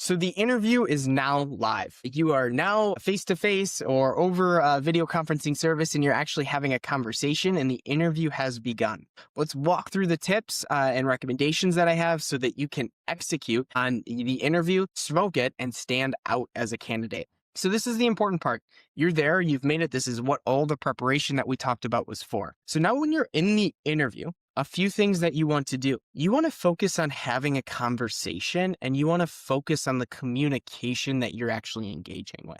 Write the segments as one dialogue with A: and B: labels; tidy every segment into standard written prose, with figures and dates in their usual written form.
A: So the interview is now live. You are now face to face or over a video conferencing service, and you're actually having a conversation, and the interview has begun. Let's walk through the tips and recommendations that I have so that you can execute on the interview, smoke it, and stand out as a candidate. So this is the important part. You're there, you've made it. This is what all the preparation that we talked about was for. So now when you're in the interview, a few things that you want to do. You want to focus on having a conversation, and you want to focus on the communication that you're actually engaging with.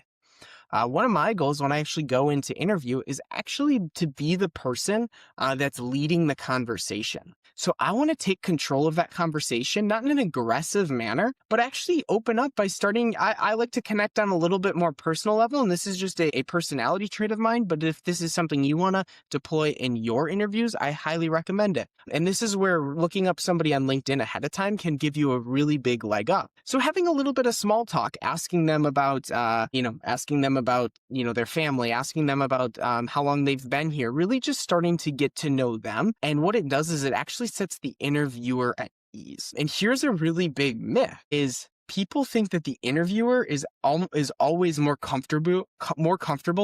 A: One of my goals when I actually go into interview is actually to be the person that's leading the conversation. So I want to take control of that conversation, not in an aggressive manner, but actually open up by starting. I like to connect on a little bit more personal level, and this is just a personality trait of mine. But if this is something you want to deploy in your interviews, I highly recommend it. And this is where looking up somebody on LinkedIn ahead of time can give you a really big leg up. So having a little bit of small talk, asking them about, their family, asking them about how long they've been here, really just starting to get to know them. And what it does is it actually sets the interviewer at ease. And here's a really big myth is people think that the interviewer is always more comfortable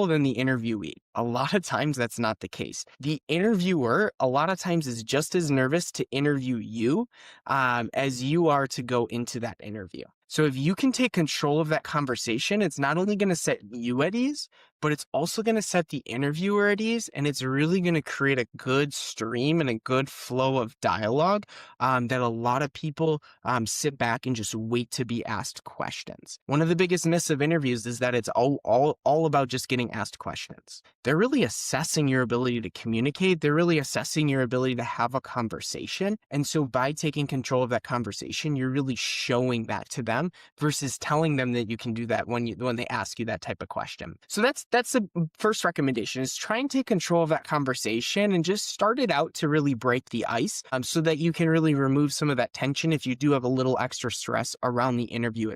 A: than the interviewee. A lot of times that's not the case. The interviewer a lot of times is just as nervous to interview you as you are to go into that interview. So if you can take control of that conversation, it's not only going to set you at ease, but it's also going to set the interviewer at ease, and it's really going to create a good stream and a good flow of dialogue that a lot of people sit back and just wait to be asked questions. One of the biggest myths of interviews is that it's all about just getting asked questions. They're really assessing your ability to communicate. They're really assessing your ability to have a conversation. And so by taking control of that conversation, you're really showing that to them versus telling them that you can do that when they ask you that type of question. So that's the first recommendation is try and take control of that conversation and just start it out to really break the ice so that you can really remove some of that tension if you do have a little extra stress around the interview itself.